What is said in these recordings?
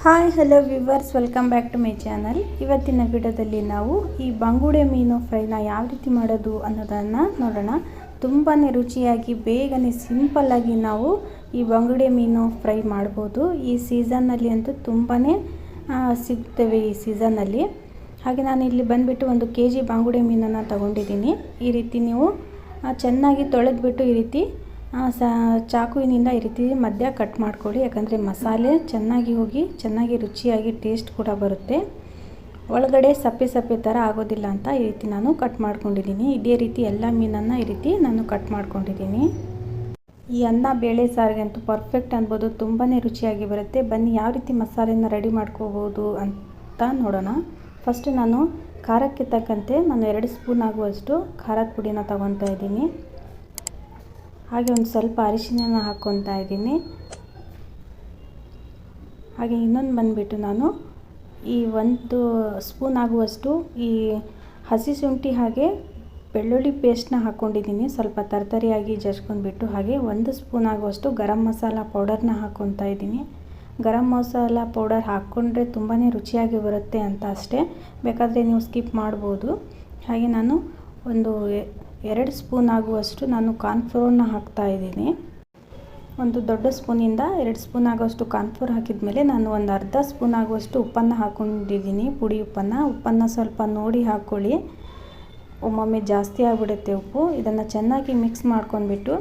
Hi hello viewers, welcome back to my channel. ಇವತ್ತಿನ ವಿಡಿಯೋದಲ್ಲಿ ನಾವು ಈ ಬಂಗುಡೆ ಮೀನು ಫ್ರೈನ ಯಾವ ರೀತಿ ಮಾಡೋದು ಅನ್ನೋದನ್ನು ನೋಡೋಣ. ತುಂಬಾ ರುಚಿಯಾಗಿ ಬೇಗನೆ ಸಿಂಪಲ್ಲಾಗಿ ನಾವು ಈ ಬಂಗುಡೆ ಮೀನು ಫ್ರೈ ಮಾಡ್ಬೋದು. ಈ ಸೀಸನ್ನಲ್ಲಿ ಅಂತೂ ತುಂಬಾ ಸಿಗ್ತವೆ ಈ ಸೀಸನ್ನಲ್ಲಿ. ಹಾಗೆ ನಾನು ಇಲ್ಲಿ ಬಂದುಬಿಟ್ಟು 1 kg ಬಂಗುಡೆ ಮೀನನ್ನು ತಗೊಂಡಿದ್ದೀನಿ. ಈ ರೀತಿ ನೀವು ಚೆನ್ನಾಗಿ ತೊಳೆದ್ಬಿಟ್ಟು ಈ ರೀತಿ ಚಾಕುವಿನಿಂದ ಈ ರೀತಿ ಮಧ್ಯ ಕಟ್ ಮಾಡ್ಕೊಳ್ಳಿ. ಯಾಕಂದರೆ ಮಸಾಲೆ ಚೆನ್ನಾಗಿ ರುಚಿಯಾಗಿ ಟೇಸ್ಟ್ ಕೂಡ ಬರುತ್ತೆ. ಒಳಗಡೆ ಸಪ್ಪೆ ಥರ ಆಗೋದಿಲ್ಲ ಅಂತ ಈ ರೀತಿ ನಾನು ಕಟ್ ಮಾಡ್ಕೊಂಡಿದ್ದೀನಿ. ಇದೇ ರೀತಿ ಎಲ್ಲ ಮೀನನ್ನು ಈ ರೀತಿ ನಾನು ಕಟ್ ಮಾಡ್ಕೊಂಡಿದ್ದೀನಿ. ಈ ಅನ್ನ ಬೇಳೆ ಸಾರಿಗಂತೂ ಪರ್ಫೆಕ್ಟ್ ಅನ್ಬೋದು, ತುಂಬಾ ರುಚಿಯಾಗಿ ಬರುತ್ತೆ. ಬನ್ನಿ ಯಾವ ರೀತಿ ಮಸಾಲೆನ ರೆಡಿ ಮಾಡ್ಕೋಬೋದು ಅಂತ ನೋಡೋಣ. ಫಸ್ಟ್ ನಾನು ಖಾರಕ್ಕೆ ತಕ್ಕಂತೆ ನಾನು 2 ಸ್ಪೂನ್ ಆಗುವಷ್ಟು ಖಾರದ ಪುಡಿನ ತಗೊತಾ ಇದ್ದೀನಿ. ಹಾಗೆ ಒಂದು ಸ್ವಲ್ಪ ಅರಿಶಿನ ಹಾಕ್ಕೊತಾ ಇದ್ದೀನಿ. ಹಾಗೆ ಇನ್ನೊಂದು ಬಂದುಬಿಟ್ಟು ನಾನು ಈ 1 ಸ್ಪೂನ್ ಆಗುವಷ್ಟು ಈ ಹಸಿ ಶುಂಠಿ ಹಾಗೆ ಬೆಳ್ಳುಳ್ಳಿ ಪೇಸ್ಟ್ನ ಹಾಕ್ಕೊಂಡಿದ್ದೀನಿ. ಸ್ವಲ್ಪ ತರತರಿಯಾಗಿ ಜಜ್ಕೊಂಡ್ಬಿಟ್ಟು. ಹಾಗೆ 1 ಸ್ಪೂನ್ ಆಗುವಷ್ಟು ಗರಂ ಮಸಾಲ ಪೌಡರ್ನ ಹಾಕ್ಕೊತಾ ಇದ್ದೀನಿ. ಗರಂ ಮಸಾಲ ಪೌಡರ್ ಹಾಕ್ಕೊಂಡ್ರೆ ತುಂಬಾ ರುಚಿಯಾಗಿ ಬರುತ್ತೆ ಅಂತ ಅಷ್ಟೇ, ಬೇಕಾದರೆ ನೀವು ಸ್ಕಿಪ್ ಮಾಡ್ಬೋದು. ಹಾಗೆ ನಾನು 2 ಸ್ಪೂನ್ ಆಗುವಷ್ಟು ನಾನು ಕಾರ್ನ್ಫ್ಲೋರ್ನ ಹಾಕ್ತಾಯಿದ್ದೀನಿ. 1 ದೊಡ್ಡ ಸ್ಪೂನಿಂದ 2 ಸ್ಪೂನ್ ಆಗುವಷ್ಟು ಕಾರ್ನ್ಫ್ಲೋರ್ ಹಾಕಿದ ನಾನು ಒಂದು ಅರ್ಧ ಸ್ಪೂನ್ ಆಗುವಷ್ಟು ಉಪ್ಪನ್ನು ಹಾಕ್ಕೊಂಡಿದ್ದೀನಿ. ಪುಡಿ ಉಪ್ಪನ್ನು ಸ್ವಲ್ಪ ನೋಡಿ ಹಾಕ್ಕೊಳ್ಳಿ. ಒಮ್ಮೊಮ್ಮೆ ಜಾಸ್ತಿ ಆಗಿಬಿಡುತ್ತೆ ಉಪ್ಪು. ಇದನ್ನು ಚೆನ್ನಾಗಿ ಮಿಕ್ಸ್ ಮಾಡ್ಕೊಂಡ್ಬಿಟ್ಟು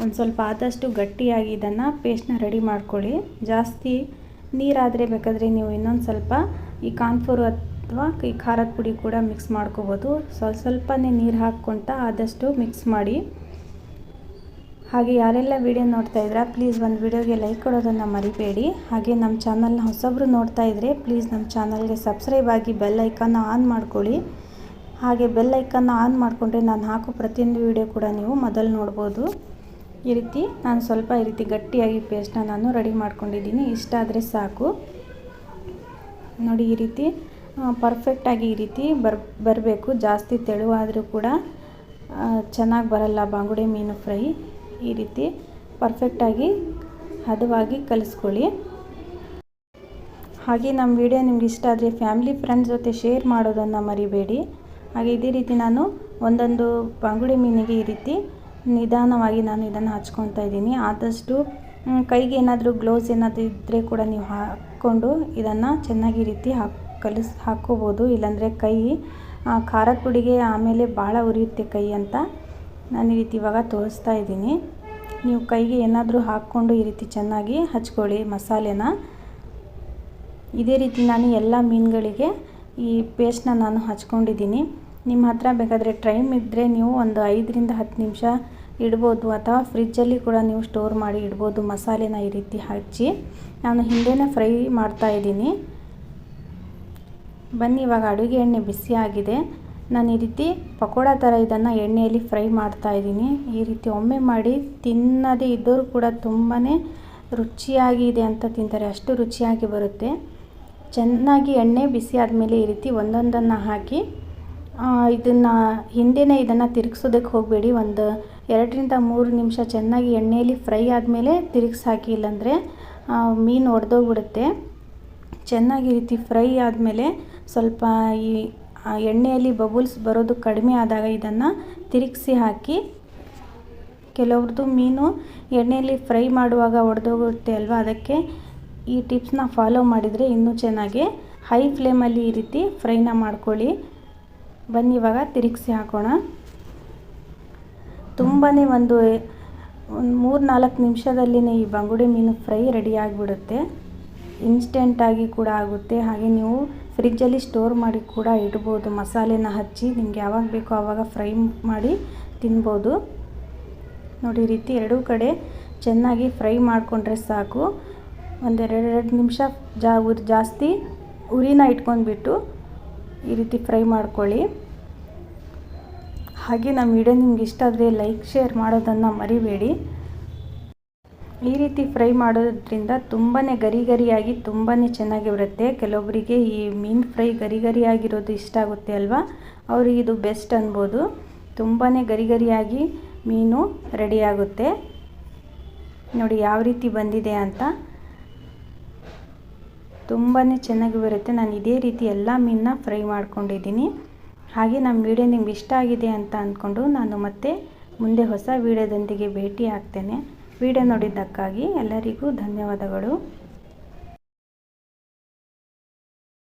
ಒಂದು ಸ್ವಲ್ಪ ಆದಷ್ಟು ಗಟ್ಟಿಯಾಗಿ ಇದನ್ನು ಪೇಸ್ಟ್ನ ರೆಡಿ ಮಾಡ್ಕೊಳ್ಳಿ. ಜಾಸ್ತಿ ನೀರಾದರೆ ಬೇಕಾದರೆ ನೀವು ಇನ್ನೊಂದು ಸ್ವಲ್ಪ ಈ ಕಾರ್ನ್ಫ್ಲೋರ್ ಅಥವಾ ಈ ಖಾರದ ಪುಡಿ ಕೂಡ ಮಿಕ್ಸ್ ಮಾಡ್ಕೋಬೋದು. ಸ್ವಲ್ಪನೇ ನೀರು ಹಾಕ್ಕೊಳ್ತಾ ಆದಷ್ಟು ಮಿಕ್ಸ್ ಮಾಡಿ. ಹಾಗೆ ಯಾರೆಲ್ಲ ವಿಡಿಯೋ ನೋಡ್ತಾ ಇದ್ದೀರಾ ಪ್ಲೀಸ್ ಒಂದು ವಿಡಿಯೋಗೆ ಲೈಕ್ ಕೊಡೋದನ್ನು ಮರಿಬೇಡಿ. ಹಾಗೆ ನಮ್ಮ ಚಾನಲ್ನ ಹೊಸಬ್ರು ನೋಡ್ತಾ ಇದ್ದರೆ ಪ್ಲೀಸ್ ನಮ್ಮ ಚಾನಲ್ಗೆ ಸಬ್ಸ್ಕ್ರೈಬ್ ಆಗಿ ಬೆಲ್ ಐಕನ್ನ ಆನ್ ಮಾಡ್ಕೊಳ್ಳಿ. ಹಾಗೆ ಬೆಲ್ ಐಕನ್ನ ಆನ್ ಮಾಡಿಕೊಂಡ್ರೆ ನಾನು ಹಾಕೋ ಪ್ರತಿಯೊಂದು ವಿಡಿಯೋ ಕೂಡ ನೀವು ಮೊದಲು ನೋಡ್ಬೋದು. ಈ ರೀತಿ ನಾನು ಸ್ವಲ್ಪ ಈ ರೀತಿ ಗಟ್ಟಿಯಾಗಿ ಪೇಸ್ಟ್ನ ನಾನು ರೆಡಿ ಮಾಡ್ಕೊಂಡಿದ್ದೀನಿ. ಇಷ್ಟ ಆದರೆ ಸಾಕು. ನೋಡಿ ಈ ರೀತಿ ಪರ್ಫೆಕ್ಟಾಗಿ ಈ ರೀತಿ ಬರಬೇಕು. ಜಾಸ್ತಿ ತೆಳುವಾದರೂ ಕೂಡ ಚೆನ್ನಾಗಿ ಬರಲ್ಲ ಬಂಗುಡೆ ಮೀನು ಫ್ರೈ. ಈ ರೀತಿ ಪರ್ಫೆಕ್ಟಾಗಿ ಹದವಾಗಿ ಕಲಿಸ್ಕೊಳ್ಳಿ. ಹಾಗೆ ನಮ್ಮ ವಿಡಿಯೋ ನಿಮ್ಗೆ ಇಷ್ಟ ಆದರೆ ಫ್ಯಾಮಿಲಿ ಫ್ರೆಂಡ್ಸ್ ಜೊತೆ ಶೇರ್ ಮಾಡೋದನ್ನು ಮರಿಬೇಡಿ. ಹಾಗೆ ಇದೇ ರೀತಿ ನಾನು ಒಂದೊಂದು ಬಂಗುಡೆ ಮೀನಿಗೆ ಈ ರೀತಿ ನಿಧಾನವಾಗಿ ನಾನು ಇದನ್ನು ಹಚ್ಕೊತಾ ಇದ್ದೀನಿ. ಆದಷ್ಟು ಕೈಗೆ ಏನಾದರೂ ಗ್ಲೌಸ್ ಏನಾದರೂ ಇದ್ದರೆ ಕೂಡ ನೀವು ಹಾಕ್ಕೊಂಡು ಇದನ್ನು ಚೆನ್ನಾಗಿ ಈ ರೀತಿ ಹಾಕ್ಕೋಬೋದು. ಇಲ್ಲಾಂದರೆ ಕೈ ಖಾರದ ಪುಡಿಗೆ ಆಮೇಲೆ ಭಾಳ ಉರಿಯುತ್ತೆ ಕೈ ಅಂತ ನಾನು ಈ ರೀತಿ ಇವಾಗ ತೋರಿಸ್ತಾ ಇದ್ದೀನಿ. ನೀವು ಕೈಗೆ ಏನಾದರೂ ಹಾಕ್ಕೊಂಡು ಈ ರೀತಿ ಚೆನ್ನಾಗಿ ಹಚ್ಕೊಳ್ಳಿ ಮಸಾಲೆನ. ಇದೇ ರೀತಿ ನಾನು ಎಲ್ಲ ಮೀನುಗಳಿಗೆ ಈ ಪೇಸ್ಟ್ನ ನಾನು ಹಚ್ಕೊಂಡಿದ್ದೀನಿ. ನಿಮ್ಮ ಹತ್ರ ಬೇಕಾದರೆ ಟೈಮ್ ಇದ್ದರೆ ನೀವು ಒಂದು 5ರಿಂದ 10 ನಿಮಿಷ ಇಡ್ಬೋದು, ಅಥವಾ ಫ್ರಿಜ್ಜಲ್ಲಿ ಕೂಡ ನೀವು ಸ್ಟೋರ್ ಮಾಡಿ ಇಡ್ಬೋದು. ಮಸಾಲೆನ ಈ ರೀತಿ ಹಚ್ಚಿ ನಾನು ಹಿಂದೆನೇ ಫ್ರೈ ಮಾಡ್ತಾಯಿದ್ದೀನಿ. ಬನ್ನಿ ಇವಾಗ ಅಡುಗೆ ಎಣ್ಣೆ ಬಿಸಿ ಆಗಿದೆ. ನಾನು ಈ ರೀತಿ ಪಕೋಡ ಥರ ಇದನ್ನು ಎಣ್ಣೆಯಲ್ಲಿ ಫ್ರೈ ಮಾಡ್ತಾಯಿದ್ದೀನಿ. ಈ ರೀತಿ ಒಮ್ಮೆ ಮಾಡಿ ತಿನ್ನದೇ ಇದ್ದವರು ಕೂಡ ತುಂಬಾ ರುಚಿಯಾಗಿದೆ ಅಂತ ತಿಂತಾರೆ, ಅಷ್ಟು ರುಚಿಯಾಗಿ ಬರುತ್ತೆ. ಚೆನ್ನಾಗಿ ಎಣ್ಣೆ ಬಿಸಿ ಆದಮೇಲೆ ಈ ರೀತಿ ಒಂದೊಂದನ್ನು ಹಾಕಿ ಇದನ್ನು ಇದನ್ನು ತಿರುಗಿಸೋದಕ್ಕೆ ಹೋಗಬೇಡಿ. ಒಂದು 2ರಿಂದ 3 ನಿಮಿಷ ಚೆನ್ನಾಗಿ ಎಣ್ಣೆಯಲ್ಲಿ ಫ್ರೈ ಆದಮೇಲೆ ತಿರುಗಿಸಿ ಹಾಕಿ, ಇಲ್ಲಾಂದರೆ ಮೀನು ಒಡೆದೋಗ್ಬಿಡುತ್ತೆ. ಚೆನ್ನಾಗಿ ಈ ರೀತಿ ಫ್ರೈ ಆದಮೇಲೆ ಸ್ವಲ್ಪ ಈ ಎಣ್ಣೆಯಲ್ಲಿ ಬಬಲ್ಸ್ ಬರೋದು ಕಡಿಮೆ ಆದಾಗ ಇದನ್ನು ತಿರುಗಿಸಿ ಹಾಕಿ. ಕೆಲವ್ರದ್ದು ಮೀನು ಎಣ್ಣೆಯಲ್ಲಿ ಫ್ರೈ ಮಾಡುವಾಗ ಒಡೆದೋಗುತ್ತೆ ಅಲ್ವಾ, ಅದಕ್ಕೆ ಈ ಟಿಪ್ಸ್ನ ಫಾಲೋ ಮಾಡಿದರೆ ಇನ್ನೂ ಚೆನ್ನಾಗಿ ಹೈ ಫ್ಲೇಮಲ್ಲಿ ಈ ರೀತಿ ಫ್ರೈನ ಮಾಡ್ಕೊಳ್ಳಿ. ಬನ್ನಿ ಇವಾಗ ತಿರುಗಿಸಿ ಹಾಕೋಣ. ತುಂಬಾ ಒಂದು 3-4 ನಿಮಿಷದಲ್ಲಿನೇ ಈ ಬಂಗುಡೆ ಮೀನು ಫ್ರೈ ರೆಡಿ ಆಗಿಬಿಡುತ್ತೆ. ಇನ್ಸ್ಟೆಂಟಾಗಿ ಕೂಡ ಆಗುತ್ತೆ. ಹಾಗೆ ನೀವು ಫ್ರಿಜ್ಜಲ್ಲಿ ಸ್ಟೋರ್ ಮಾಡಿ ಕೂಡ ಇಡ್ಬೋದು. ಮಸಾಲೆನ ಹಚ್ಚಿ ನಿಮ್ಗೆ ಯಾವಾಗ ಬೇಕೋ ಆವಾಗ ಫ್ರೈ ಮಾಡಿ ತಿನ್ಬೋದು. ನೋಡಿ ಈ ರೀತಿ ಎರಡೂ ಕಡೆ ಚೆನ್ನಾಗಿ ಫ್ರೈ ಮಾಡಿಕೊಂಡ್ರೆ ಸಾಕು. ಒಂದು 2 ನಿಮಿಷ ಜಾಸ್ತಿ ಉರಿನ ಇಟ್ಕೊಂಡ್ಬಿಟ್ಟು ಈ ರೀತಿ ಫ್ರೈ ಮಾಡ್ಕೊಳ್ಳಿ. ಹಾಗೆ ನಮ್ಮ ವಿಡಿಯೋ ನಿಮ್ಗೆ ಇಷ್ಟ ಆದರೆ ಲೈಕ್ ಶೇರ್ ಮಾಡೋದನ್ನು ಮರಿಬೇಡಿ. ಈ ರೀತಿ ಫ್ರೈ ಮಾಡೋದ್ರಿಂದ ತುಂಬಾ ಗರಿಯಾಗಿ ತುಂಬಾ ಚೆನ್ನಾಗಿ ಬರುತ್ತೆ. ಕೆಲವೊಬ್ಬರಿಗೆ ಈ ಮೀನು ಫ್ರೈ ಗರಿಯಾಗಿರೋದು ಇಷ್ಟ ಆಗುತ್ತೆ ಅಲ್ವಾ, ಅವ್ರಿಗೆ ಇದು ಬೆಸ್ಟ್ ಅನ್ಬೋದು. ತುಂಬಾ ಗರಿಯಾಗಿ ಮೀನು ರೆಡಿಯಾಗುತ್ತೆ. ನೋಡಿ ಯಾವ ರೀತಿ ಬಂದಿದೆ ಅಂತ. ತುಂಬಾ ಚೆನ್ನಾಗಿ ಬರುತ್ತೆ. ನಾನು ಇದೇ ರೀತಿ ಎಲ್ಲ ಮೀನನ್ನ ಫ್ರೈ ಮಾಡ್ಕೊಂಡಿದ್ದೀನಿ. ಹಾಗೆ ನಮ್ಮ ವಿಡಿಯೋ ನಿಮ್ಗೆ ಇಷ್ಟ ಆಗಿದೆ ಅಂತ ಅಂದ್ಕೊಂಡು ನಾನು ಮತ್ತೆ ಮುಂದೆ ಹೊಸ ವಿಡಿಯೋದೊಂದಿಗೆ ಭೇಟಿ ಆಗ್ತೇನೆ. ವಿಡಿಯೋ ನೋಡಿದ್ದಕ್ಕಾಗಿ ಎಲ್ಲರಿಗೂ ಧನ್ಯವಾದಗಳು.